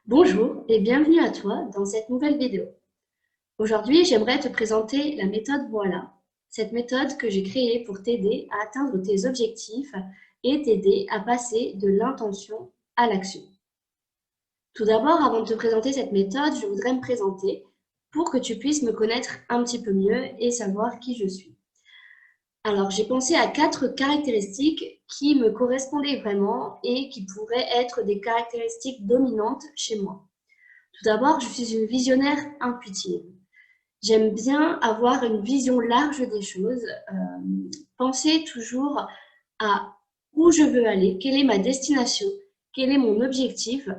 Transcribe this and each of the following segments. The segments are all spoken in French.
Bonjour et bienvenue à toi dans cette nouvelle vidéo. Aujourd'hui, j'aimerais te présenter la méthode Voilà. Cette méthode que j'ai créée pour t'aider à atteindre tes objectifs et t'aider à passer de l'intention à l'action. Tout d'abord, avant de te présenter cette méthode, je voudrais me présenter pour que tu puisses me connaître un petit peu mieux et savoir qui je suis. Alors, j'ai pensé à 4 caractéristiques qui me correspondaient vraiment et qui pourraient être des caractéristiques dominantes chez moi. Tout d'abord, je suis une visionnaire intuitive. J'aime bien avoir une vision large des choses, penser toujours à où je veux aller, quelle est ma destination, quel est mon objectif.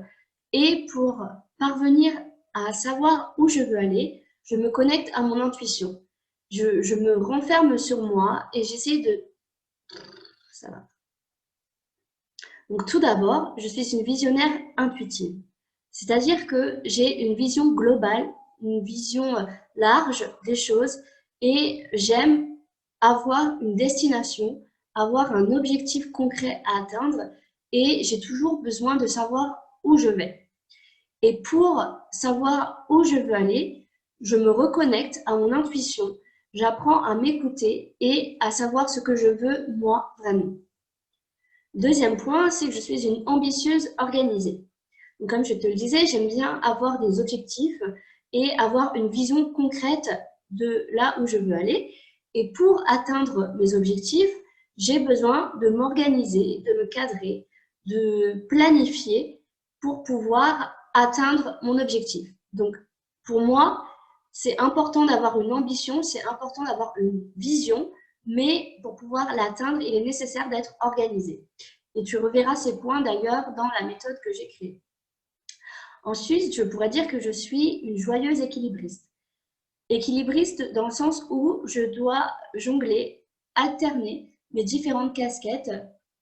Et pour parvenir à savoir où je veux aller, je me connecte à mon intuition. Je me renferme sur moi et j'essaie de... Ça va. Donc tout d'abord, je suis une visionnaire intuitive. C'est-à-dire que j'ai une vision globale, une vision large des choses et j'aime avoir une destination, avoir un objectif concret à atteindre et j'ai toujours besoin de savoir où je vais. Et pour savoir où je veux aller, je me reconnecte à mon intuition, j'apprends à m'écouter et à savoir ce que je veux moi vraiment. Deuxième point, c'est que je suis une ambitieuse organisée. Donc, comme je te le disais, j'aime bien avoir des objectifs et avoir une vision concrète de là où je veux aller. Et pour atteindre mes objectifs, j'ai besoin de m'organiser, de me cadrer, de planifier pour pouvoir atteindre mon objectif. Donc, pour moi, c'est important d'avoir une ambition, c'est important d'avoir une vision, mais pour pouvoir l'atteindre, il est nécessaire d'être organisé. Et tu reverras ces points d'ailleurs dans la méthode que j'ai créée. Ensuite, je pourrais dire que je suis une joyeuse équilibriste. Équilibriste dans le sens où je dois jongler, alterner mes différentes casquettes,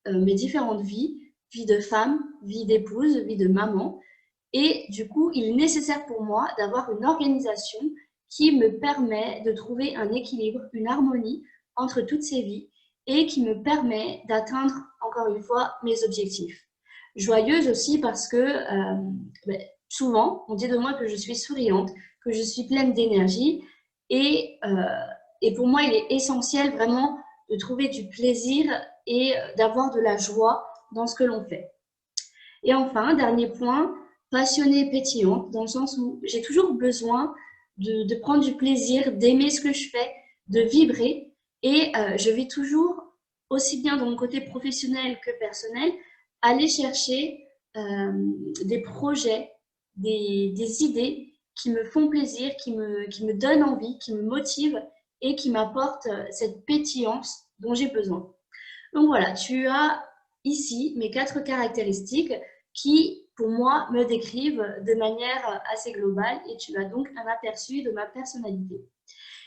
mes différentes vies, vie de femme, vie d'épouse, vie de maman. Et du coup, il est nécessaire pour moi d'avoir une organisation qui me permet de trouver un équilibre, une harmonie entre toutes ces vies et qui me permet d'atteindre, encore une fois, mes objectifs. Joyeuse aussi parce que souvent, on dit de moi que je suis souriante, que je suis pleine d'énergie et pour moi, il est essentiel vraiment de trouver du plaisir et d'avoir de la joie dans ce que l'on fait. Et enfin, dernier point, passionnée et pétillante, dans le sens où j'ai toujours besoin de prendre du plaisir, d'aimer ce que je fais, de vibrer. Et je vais toujours, aussi bien dans mon côté professionnel que personnel, aller chercher des projets, des idées qui me font plaisir, qui me donnent envie, qui me motivent et qui m'apportent cette pétillance dont j'ai besoin. Donc voilà, tu as ici mes 4 caractéristiques qui, pour moi, me décrivent de manière assez globale et tu as donc un aperçu de ma personnalité.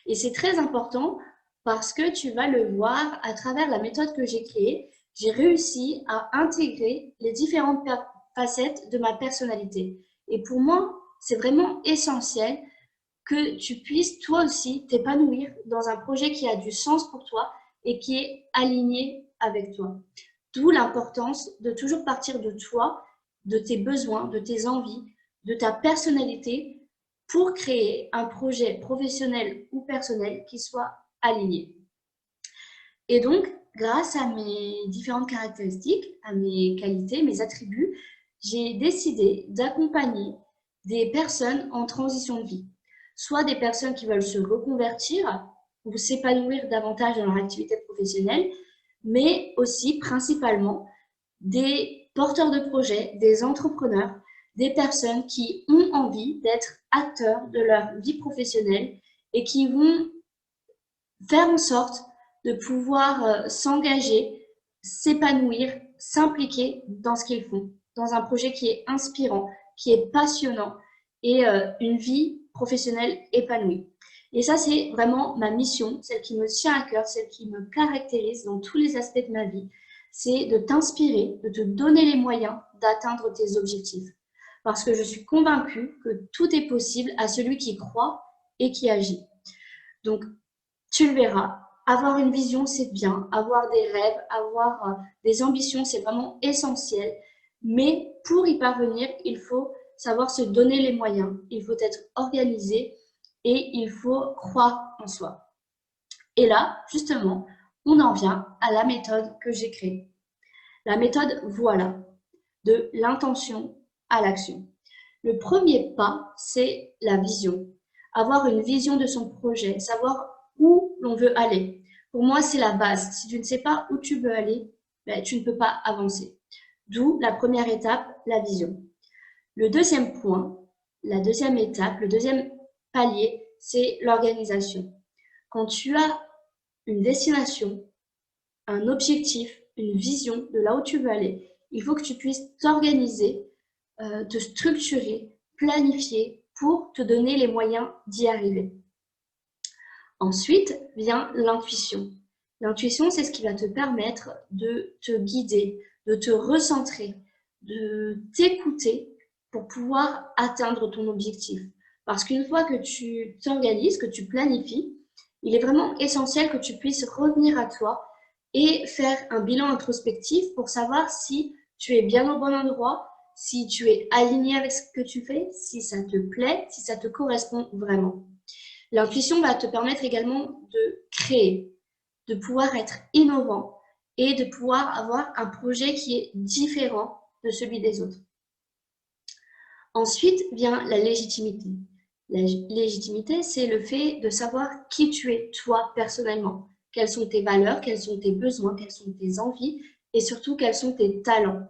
Et c'est très important parce que tu vas le voir à travers la méthode que j'ai créée, j'ai réussi à intégrer les différentes facettes de ma personnalité. Et pour moi, c'est vraiment essentiel que tu puisses toi aussi t'épanouir dans un projet qui a du sens pour toi et qui est aligné avec toi. D'où l'importance de toujours partir de toi, de tes besoins, de tes envies, de ta personnalité pour créer un projet professionnel ou personnel qui soit aligné. Et donc, grâce à mes différentes caractéristiques, à mes qualités, mes attributs, j'ai décidé d'accompagner des personnes en transition de vie. Soit des personnes qui veulent se reconvertir ou s'épanouir davantage dans leur activité professionnelle, mais aussi principalement des porteurs de projets, des entrepreneurs, des personnes qui ont envie d'être acteurs de leur vie professionnelle et qui vont faire en sorte de pouvoir s'engager, s'épanouir, s'impliquer dans ce qu'ils font, dans un projet qui est inspirant, qui est passionnant et une vie professionnelle épanouie. Et ça, c'est vraiment ma mission, celle qui me tient à cœur, celle qui me caractérise dans tous les aspects de ma vie. C'est de t'inspirer, de te donner les moyens d'atteindre tes objectifs. Parce que je suis convaincue que tout est possible à celui qui croit et qui agit. Donc, tu le verras, avoir une vision, c'est bien. Avoir des rêves, avoir des ambitions, c'est vraiment essentiel. Mais pour y parvenir, il faut savoir se donner les moyens, il faut être organisé et il faut croire en soi. Et là, justement, on en vient à la méthode que j'ai créée. La méthode voilà, de l'intention à l'action. Le premier pas, c'est la vision. Avoir une vision de son projet, savoir où l'on veut aller. Pour moi, c'est la base. Si tu ne sais pas où tu veux aller, ben, tu ne peux pas avancer. D'où la première étape, la vision. Le deuxième point, la deuxième étape, le deuxième palier, c'est l'organisation. Quand tu as une destination, un objectif, une vision de là où tu veux aller, il faut que tu puisses t'organiser, te structurer, planifier pour te donner les moyens d'y arriver. Ensuite vient l'intuition. L'intuition, c'est ce qui va te permettre de te guider, de te recentrer, de t'écouter pour pouvoir atteindre ton objectif. Parce qu'une fois que tu t'organises, que tu planifies, il est vraiment essentiel que tu puisses revenir à toi et faire un bilan introspectif pour savoir si tu es bien au bon endroit, si tu es aligné avec ce que tu fais, si ça te plaît, si ça te correspond vraiment. L'intuition va te permettre également de créer, de pouvoir être innovant et de pouvoir avoir un projet qui est différent de celui des autres. Ensuite vient la légitimité. La légitimité, c'est le fait de savoir qui tu es, toi, personnellement. Quelles sont tes valeurs, quels sont tes besoins, quelles sont tes envies et surtout quels sont tes talents.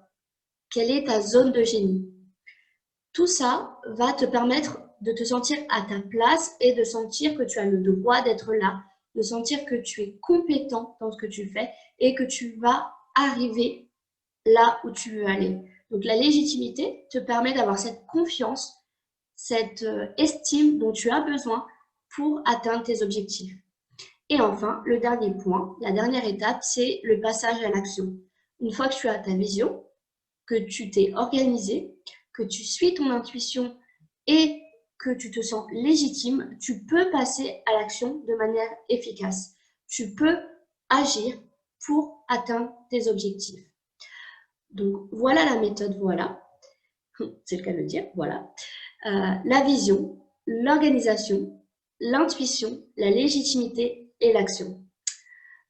Quelle est ta zone de génie? Tout ça va te permettre de te sentir à ta place et de sentir que tu as le droit d'être là, de sentir que tu es compétent dans ce que tu fais et que tu vas arriver là où tu veux aller. Donc la légitimité te permet d'avoir cette confiance, cette estime dont tu as besoin pour atteindre tes objectifs. Et enfin, le dernier point, la dernière étape, c'est le passage à l'action. Une fois que tu as ta vision, que tu t'es organisé, que tu suis ton intuition et que tu te sens légitime, tu peux passer à l'action de manière efficace. Tu peux agir pour atteindre tes objectifs. Donc voilà la méthode, voilà. C'est le cas de le dire, voilà. La vision, l'organisation, l'intuition, la légitimité et l'action.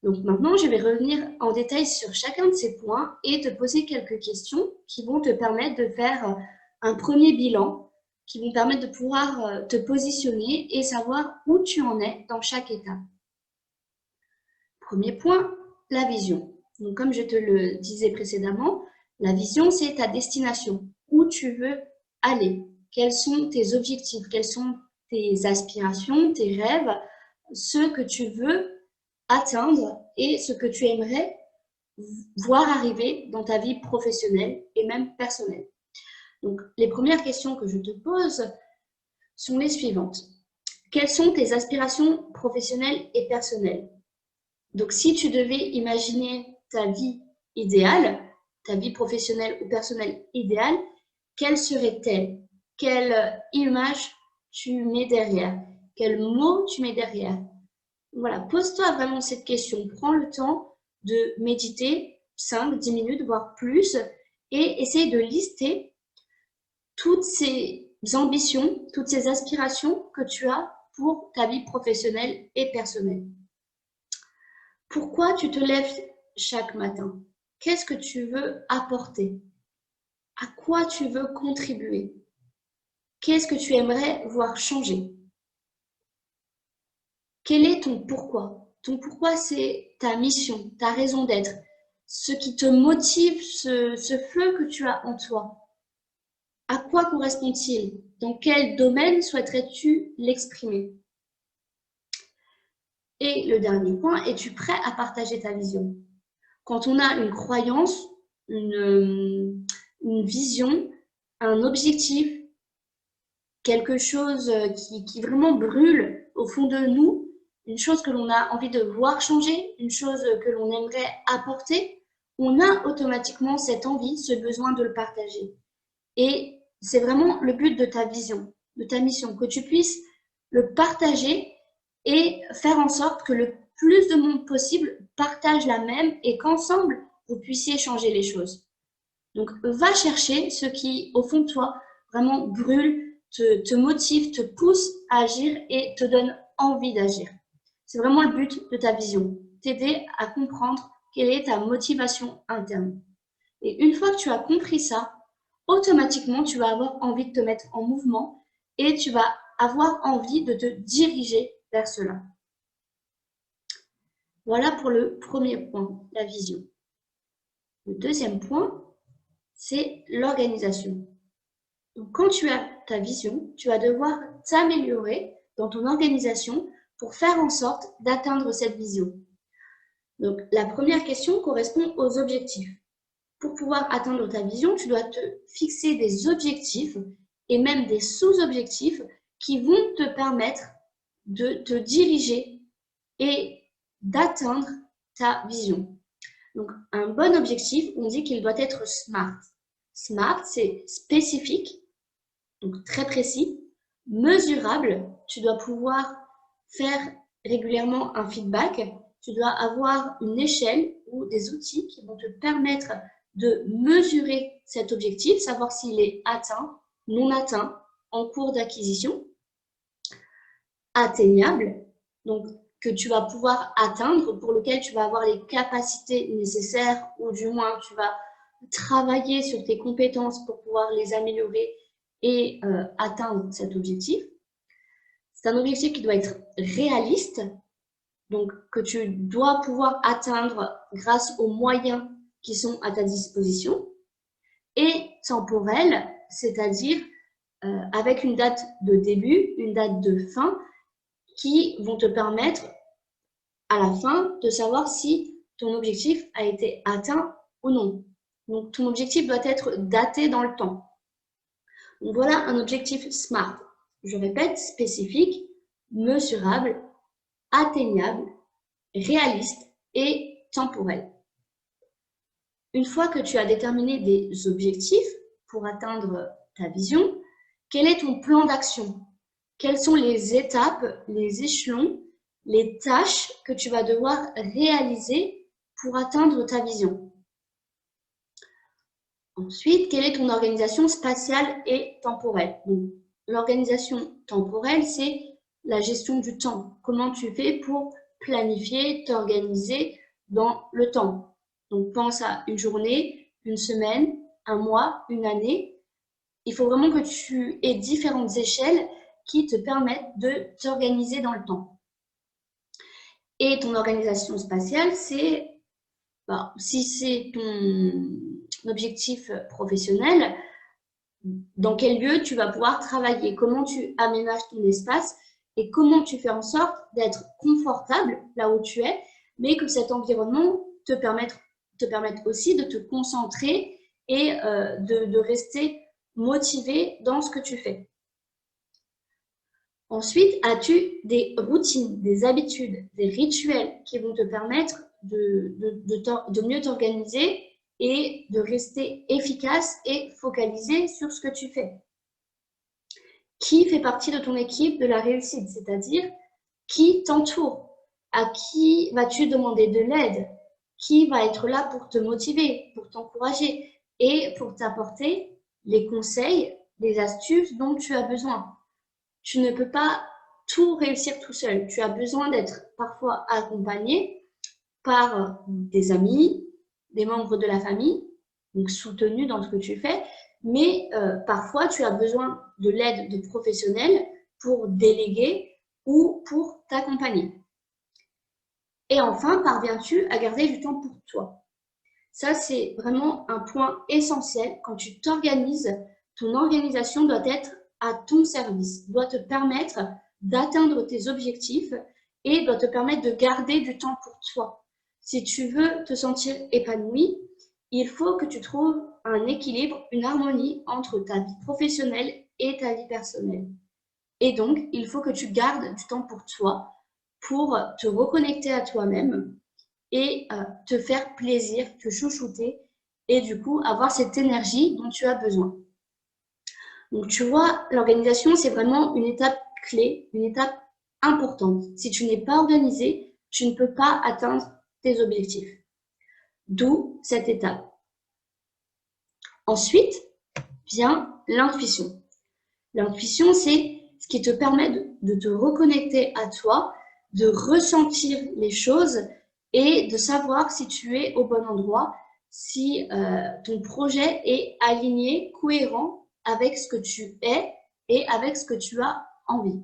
Donc maintenant, je vais revenir en détail sur chacun de ces points et te poser quelques questions qui vont te permettre de faire un premier bilan, qui vont permettre de pouvoir te positionner et savoir où tu en es dans chaque étape. Premier point, la vision. Donc comme je te le disais précédemment, la vision, c'est ta destination, où tu veux aller, quels sont tes objectifs, quelles sont tes aspirations, tes rêves, ce que tu veux atteindre et ce que tu aimerais voir arriver dans ta vie professionnelle et même personnelle. Donc, les premières questions que je te pose sont les suivantes. Quelles sont tes aspirations professionnelles et personnelles? Donc, si tu devais imaginer ta vie idéale, ta vie professionnelle ou personnelle idéale, quelle serait-elle? Quelle image tu mets derrière? Quel mot tu mets derrière? Voilà, pose-toi vraiment cette question. Prends le temps de méditer 5-10 minutes, voire plus, et essaye de lister toutes ces ambitions, toutes ces aspirations que tu as pour ta vie professionnelle et personnelle. Pourquoi tu te lèves chaque matin? Qu'est-ce que tu veux apporter? À quoi tu veux contribuer? Qu'est-ce que tu aimerais voir changer? Quel est ton pourquoi? Ton pourquoi, c'est ta mission, ta raison d'être, ce qui te motive, ce feu que tu as en toi. À quoi correspond-il? Dans quel domaine souhaiterais-tu l'exprimer? Et le dernier point, es-tu prêt à partager ta vision? Quand on a une croyance, une vision, un objectif, quelque chose qui vraiment brûle au fond de nous, une chose que l'on a envie de voir changer, une chose que l'on aimerait apporter, on a automatiquement cette envie, ce besoin de le partager. Et c'est vraiment le but de ta vision, de ta mission, que tu puisses le partager et faire en sorte que le plus de monde possible partage la même et qu'ensemble, vous puissiez changer les choses. Donc, va chercher ce qui, au fond de toi, vraiment brûle, te motive, te pousse à agir et te donne envie d'agir. C'est vraiment le but de ta vision, t'aider à comprendre quelle est ta motivation interne. Et une fois que tu as compris ça, automatiquement, tu vas avoir envie de te mettre en mouvement et tu vas avoir envie de te diriger vers cela. Voilà pour le premier point, la vision. Le deuxième point, c'est l'organisation. Donc, quand tu as ta vision, tu vas devoir t'améliorer dans ton organisation pour faire en sorte d'atteindre cette vision. Donc, la première question correspond aux objectifs. Pour pouvoir atteindre ta vision, tu dois te fixer des objectifs et même des sous-objectifs qui vont te permettre de te diriger et d'atteindre ta vision. Donc, un bon objectif, on dit qu'il doit être SMART. SMART, c'est spécifique, donc très précis, mesurable. Tu dois pouvoir faire régulièrement un feedback. Tu dois avoir une échelle ou des outils qui vont te permettre de mesurer cet objectif, savoir s'il est atteint, non atteint, en cours d'acquisition, atteignable, donc que tu vas pouvoir atteindre, pour lequel tu vas avoir les capacités nécessaires, ou du moins tu vas travailler sur tes compétences pour pouvoir les améliorer et atteindre cet objectif. C'est un objectif qui doit être réaliste, donc que tu dois pouvoir atteindre grâce aux moyens qui sont à ta disposition, et temporel, c'est-à-dire avec une date de début, une date de fin, qui vont te permettre à la fin de savoir si ton objectif a été atteint ou non. Donc ton objectif doit être daté dans le temps. Donc voilà un objectif SMART. Je répète, spécifique, mesurable, atteignable, réaliste et temporel. Une fois que tu as déterminé des objectifs pour atteindre ta vision, quel est ton plan d'action? Quelles sont les étapes, les échelons, les tâches que tu vas devoir réaliser pour atteindre ta vision? Ensuite, quelle est ton organisation spatiale et temporelle? L'organisation temporelle, c'est la gestion du temps. Comment tu fais pour planifier, t'organiser dans le temps? Donc, pense à une journée, une semaine, un mois, une année. Il faut vraiment que tu aies différentes échelles qui te permettent de t'organiser dans le temps. Et ton organisation spatiale, c'est, si c'est ton objectif professionnel, dans quel lieu tu vas pouvoir travailler, comment tu aménages ton espace et comment tu fais en sorte d'être confortable là où tu es, mais que cet environnement te permette aussi de te concentrer et de rester motivé dans ce que tu fais. Ensuite, as-tu des routines, des habitudes, des rituels qui vont te permettre de mieux t'organiser et de rester efficace et focalisé sur ce que tu fais? Qui fait partie de ton équipe de la réussite, c'est-à-dire qui t'entoure? À qui vas-tu demander de l'aide? Qui va être là pour te motiver, pour t'encourager et pour t'apporter les conseils, les astuces dont tu as besoin? Tu ne peux pas tout réussir tout seul. Tu as besoin d'être parfois accompagné par des amis, des membres de la famille, donc soutenus dans ce que tu fais, mais parfois tu as besoin de l'aide de professionnels pour déléguer ou pour t'accompagner. Et enfin, parviens-tu à garder du temps pour toi? Ça, c'est vraiment un point essentiel. Quand tu t'organises, ton organisation doit être à ton service, doit te permettre d'atteindre tes objectifs et doit te permettre de garder du temps pour toi. Si tu veux te sentir épanoui, il faut que tu trouves un équilibre, une harmonie entre ta vie professionnelle et ta vie personnelle. Et donc, il faut que tu gardes du temps pour toi, pour te reconnecter à toi-même et te faire plaisir, te chouchouter et du coup avoir cette énergie dont tu as besoin. Donc tu vois, l'organisation, c'est vraiment une étape clé, une étape importante. Si tu n'es pas organisé, tu ne peux pas atteindre tes objectifs. D'où cette étape. Ensuite, Bien, l'intuition. L'intuition, c'est ce qui te permet de te reconnecter à toi, de ressentir les choses et de savoir si tu es au bon endroit, si ton projet est aligné, cohérent avec ce que tu es et avec ce que tu as envie.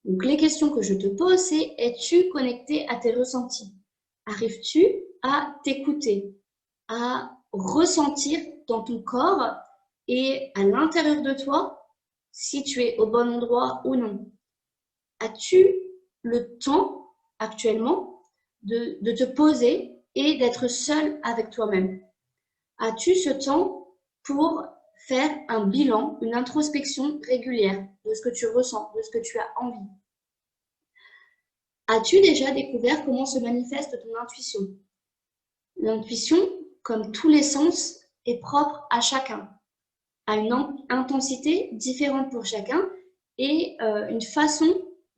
Donc, les questions que je te pose, c'est: es-tu connecté à tes ressentis? Arrives-tu à t'écouter, à ressentir dans ton corps et à l'intérieur de toi si tu es au bon endroit ou non? As-tu le temps actuellement de te poser et d'être seul avec toi-même? As-tu ce temps pour faire un bilan, une introspection régulière de ce que tu ressens, de ce que tu as envie? As-tu déjà découvert comment se manifeste ton intuition? L'intuition, comme tous les sens, est propre à chacun, a une intensité différente pour chacun et une façon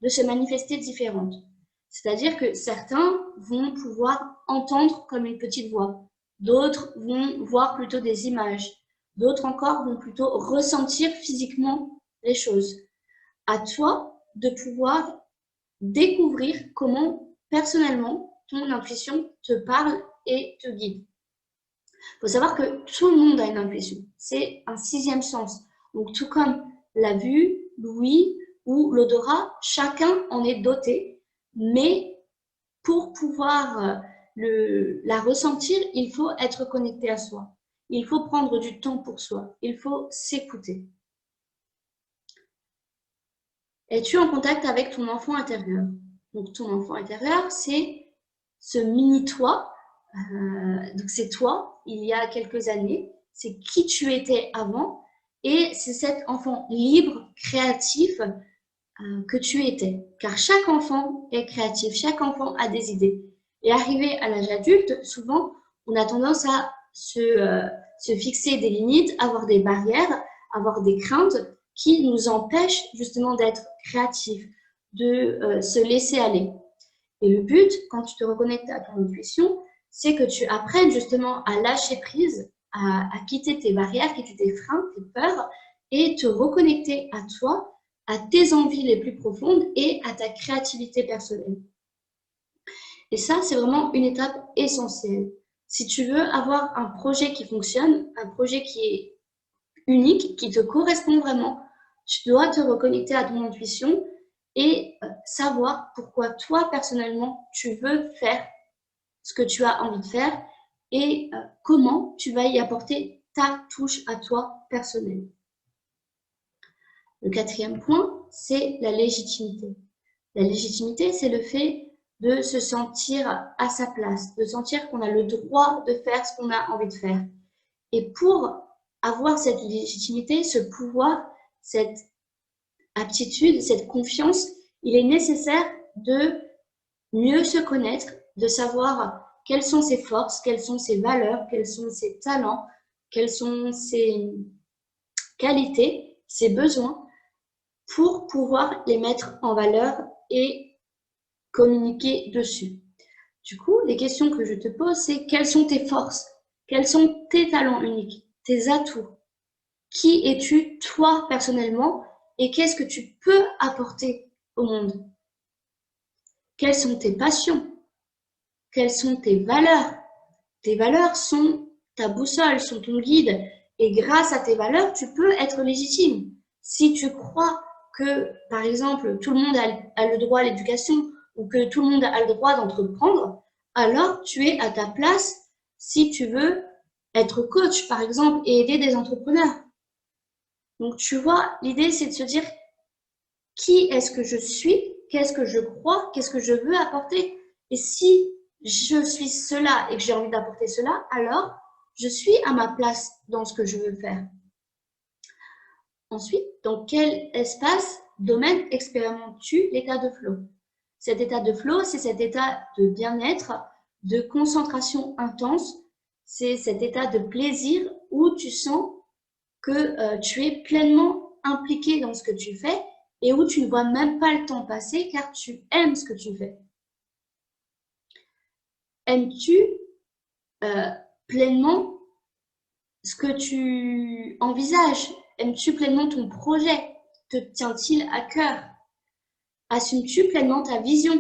de se manifester différente. C'est-à-dire que certains vont pouvoir entendre comme une petite voix, d'autres vont voir plutôt des images, d'autres encore vont plutôt ressentir physiquement les choses. À toi de pouvoir découvrir comment personnellement ton intuition te parle et te guide. Il faut savoir que tout le monde a une intuition. C'est un sixième sens. Donc, tout comme la vue, l'ouïe ou l'odorat, chacun en est doté. Mais pour pouvoir la ressentir, il faut être connecté à soi. Il faut prendre du temps pour soi. Il faut s'écouter. Es-tu en contact avec ton enfant intérieur? Donc, ton enfant intérieur, c'est ce mini-toi. Donc, c'est toi, il y a quelques années. C'est qui tu étais avant. Et c'est cet enfant libre, créatif que tu étais. Car chaque enfant est créatif, chaque enfant a des idées. Et arrivé à l'âge adulte, souvent, on a tendance à se fixer des limites, avoir des barrières, avoir des craintes qui nous empêchent justement d'être créatifs, de se laisser aller. Et le but, quand tu te reconnectes à ton intuition, c'est que tu apprennes justement à lâcher prise, à quitter tes barrières, quitter tes freins, tes peurs, et te reconnecter à toi, à tes envies les plus profondes et à ta créativité personnelle. Et ça, c'est vraiment une étape essentielle. Si tu veux avoir un projet qui fonctionne, un projet qui est unique, qui te correspond vraiment, tu dois te reconnecter à ton intuition et savoir pourquoi toi, personnellement, tu veux faire ce que tu as envie de faire et comment tu vas y apporter ta touche à toi personnelle. Le quatrième point, c'est la légitimité. La légitimité, c'est le fait de se sentir à sa place, de sentir qu'on a le droit de faire ce qu'on a envie de faire. Et pour avoir cette légitimité, ce pouvoir, cette aptitude, cette confiance, il est nécessaire de mieux se connaître, de savoir quelles sont ses forces, quelles sont ses valeurs, quels sont ses talents, quelles sont ses qualités, ses besoins, pour pouvoir les mettre en valeur et communiquer dessus. Du coup, les questions que je te pose, c'est: quelles sont tes forces? Quels sont tes talents uniques, tes atouts? Qui es-tu, toi, personnellement? Et qu'est-ce que tu peux apporter au monde? Quelles sont tes passions? Quelles sont tes valeurs? Tes valeurs sont ta boussole, sont ton guide. Et grâce à tes valeurs, tu peux être légitime. Si tu crois que, par exemple, tout le monde a le droit à l'éducation ou que tout le monde a le droit d'entreprendre, alors tu es à ta place si tu veux être coach, par exemple, et aider des entrepreneurs. Donc, tu vois, l'idée, c'est de se dire: qui est-ce que je suis? Qu'est-ce que je crois? Qu'est-ce que je veux apporter? Et si je suis cela et que j'ai envie d'apporter cela, alors je suis à ma place dans ce que je veux faire. Ensuite, dans quel espace, domaine expérimentes-tu l'état de flow? Cet état de flow, c'est cet état de bien-être, de concentration intense, c'est cet état de plaisir où tu sens que tu es pleinement impliqué dans ce que tu fais et où tu ne vois même pas le temps passer car tu aimes ce que tu fais. Aimes-tu pleinement ce que tu envisages? Aimes-tu pleinement ton projet? Te tient-il à cœur? Assumes-tu pleinement ta vision?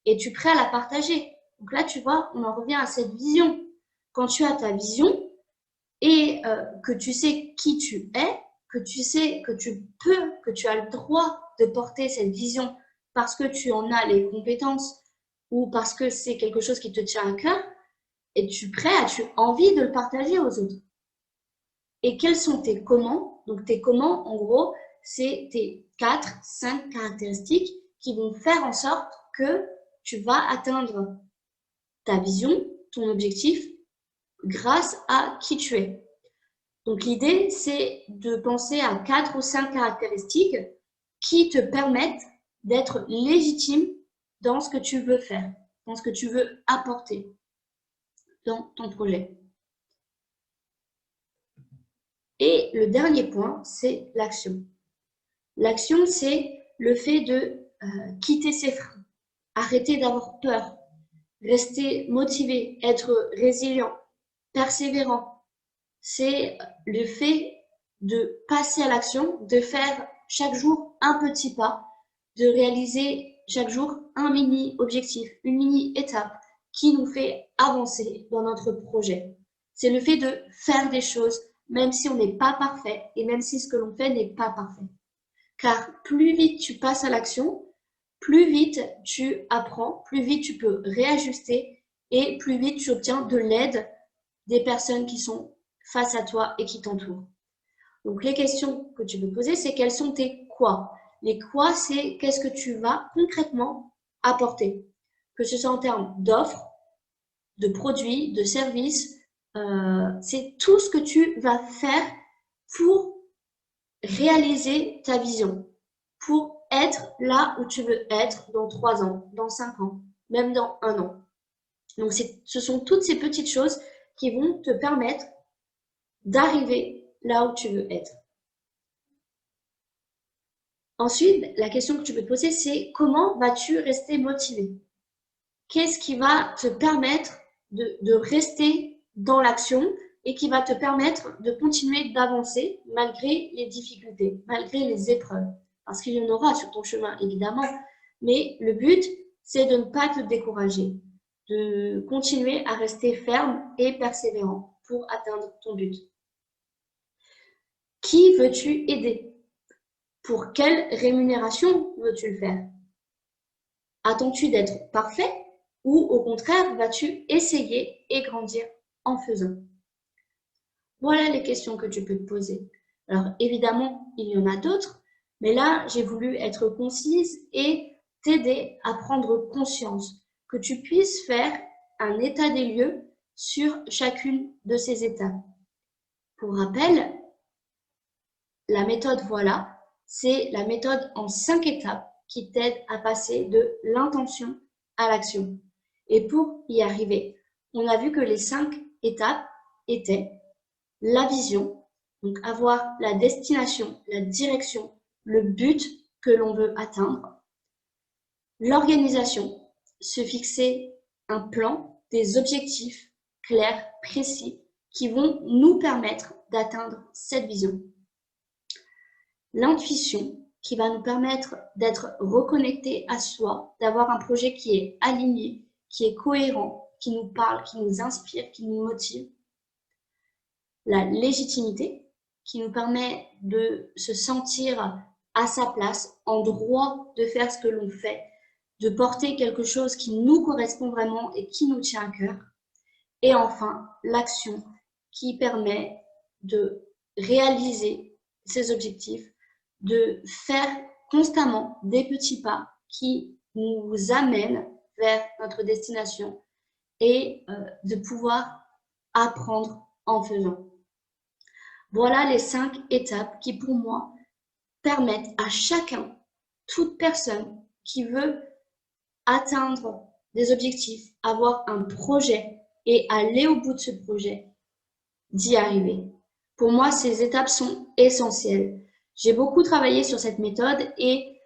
Es-tu prêt à la partager? Donc là, tu vois, on en revient à cette vision. Quand tu as ta vision et que tu sais qui tu es, que tu sais que tu peux, que tu as le droit de porter cette vision parce que tu en as les compétences ou parce que c'est quelque chose qui te tient à cœur, es-tu prêt, as-tu envie de le partager aux autres? Et quels sont tes comment? Donc tes comment, en gros, c'est tes 4, 5 caractéristiques qui vont faire en sorte que tu vas atteindre ta vision, ton objectif, grâce à qui tu es. Donc l'idée, c'est de penser à 4 ou 5 caractéristiques qui te permettent d'être légitime dans ce que tu veux faire, dans ce que tu veux apporter dans ton projet. Et le dernier point, c'est l'action. L'action, c'est le fait de quitter ses freins, arrêter d'avoir peur, rester motivé, être résilient, persévérant. C'est le fait de passer à l'action, de faire chaque jour un petit pas, de réaliser chaque jour un mini objectif, une mini étape qui nous fait avancer dans notre projet. C'est le fait de faire des choses même si on n'est pas parfait et même si ce que l'on fait n'est pas parfait. Car plus vite tu passes à l'action, plus vite tu apprends, plus vite tu peux réajuster et plus vite tu obtiens de l'aide des personnes qui sont face à toi et qui t'entourent. Donc les questions que tu peux poser, c'est quels sont tes quoi? Les quoi, c'est qu'est-ce que tu vas concrètement apporter, que ce soit en termes d'offres, de produits, de services, c'est tout ce que tu vas faire pour réaliser ta vision, pour être là où tu veux être dans 3 ans, dans 5 ans, même dans 1 an. Donc ce sont toutes ces petites choses qui vont te permettre d'arriver là où tu veux être. Ensuite, la question que tu peux te poser, c'est comment vas-tu rester motivé? Qu'est-ce qui va te permettre de rester dans l'action et qui va te permettre de continuer d'avancer malgré les difficultés, malgré les épreuves? Parce qu'il y en aura sur ton chemin, évidemment. Mais le but, c'est de ne pas te décourager, de continuer à rester ferme et persévérant pour atteindre ton but. Qui veux-tu aider? Pour quelle rémunération veux-tu le faire? Attends-tu d'être parfait ou au contraire vas-tu essayer et grandir en faisant? Voilà les questions que tu peux te poser. Alors évidemment, il y en a d'autres, mais là, j'ai voulu être concise et t'aider à prendre conscience, que tu puisses faire un état des lieux sur chacune de ces étapes. Pour rappel, la méthode Voilà, c'est la méthode en 5 étapes qui t'aide à passer de l'intention à l'action. Et pour y arriver, on a vu que les 5 étapes étaient la vision, donc avoir la destination, la direction, le but que l'on veut atteindre. L'organisation, se fixer un plan, des objectifs clairs, précis, qui vont nous permettre d'atteindre cette vision. L'intuition, qui va nous permettre d'être reconnecté à soi, d'avoir un projet qui est aligné, qui est cohérent, qui nous parle, qui nous inspire, qui nous motive. La légitimité, qui nous permet de se sentir à sa place, en droit de faire ce que l'on fait, de porter quelque chose qui nous correspond vraiment et qui nous tient à cœur. Et enfin, l'action, qui permet de réaliser ses objectifs, de faire constamment des petits pas qui nous amènent vers notre destination et de pouvoir apprendre en faisant. Voilà les 5 étapes qui, pour moi, permettent à chacun, toute personne qui veut atteindre des objectifs, avoir un projet et aller au bout de ce projet, d'y arriver. Pour moi, ces étapes sont essentielles. J'ai beaucoup travaillé sur cette méthode et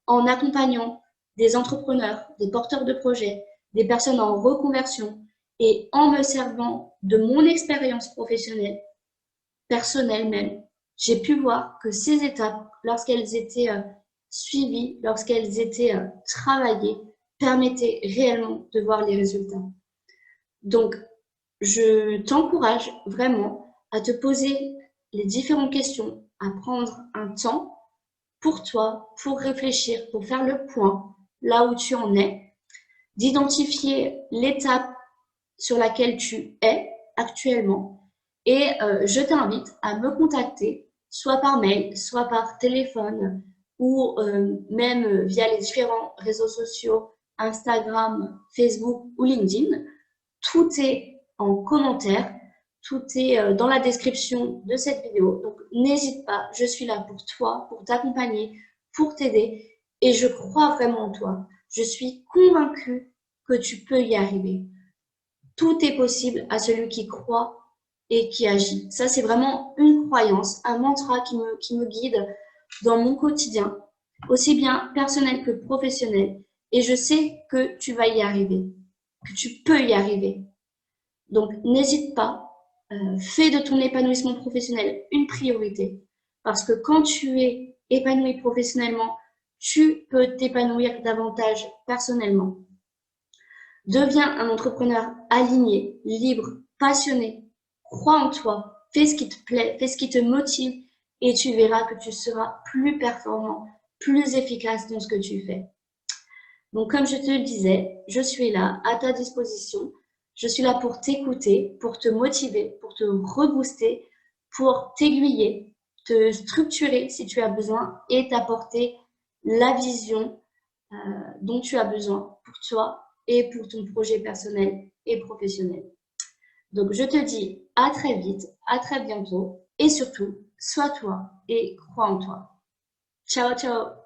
en accompagnant des entrepreneurs, des porteurs de projets, des personnes en reconversion et en me servant de mon expérience professionnelle, personnelles même, j'ai pu voir que ces étapes, lorsqu'elles étaient suivies, lorsqu'elles étaient travaillées, permettaient réellement de voir les résultats. Donc, je t'encourage vraiment à te poser les différentes questions, à prendre un temps pour toi, pour réfléchir, pour faire le point là où tu en es, d'identifier l'étape sur laquelle tu es actuellement et je t'invite à me contacter soit par mail, soit par téléphone ou même via les différents réseaux sociaux, Instagram, Facebook ou LinkedIn. Tout est en commentaire, tout est dans la description de cette vidéo. Donc n'hésite pas, je suis là pour toi, pour t'accompagner, pour t'aider et je crois vraiment en toi. Je suis convaincue que tu peux y arriver. Tout est possible à celui qui croit et qui agit. Ça, c'est vraiment une croyance, un mantra qui me guide dans mon quotidien, aussi bien personnel que professionnel. Et je sais que tu vas y arriver, que tu peux y arriver. Donc, n'hésite pas, fais de ton épanouissement professionnel une priorité. Parce que quand tu es épanoui professionnellement, tu peux t'épanouir davantage personnellement. Deviens un entrepreneur aligné, libre, passionné. Crois en toi, fais ce qui te plaît, fais ce qui te motive et tu verras que tu seras plus performant, plus efficace dans ce que tu fais. Donc, comme je te le disais, je suis là à ta disposition. Je suis là pour t'écouter, pour te motiver, pour te rebooster, pour t'aiguiller, te structurer si tu as besoin et t'apporter la vision dont tu as besoin pour toi et pour ton projet personnel et professionnel. Donc, je te dis à très vite, à très bientôt et surtout, sois toi et crois en toi. Ciao, ciao!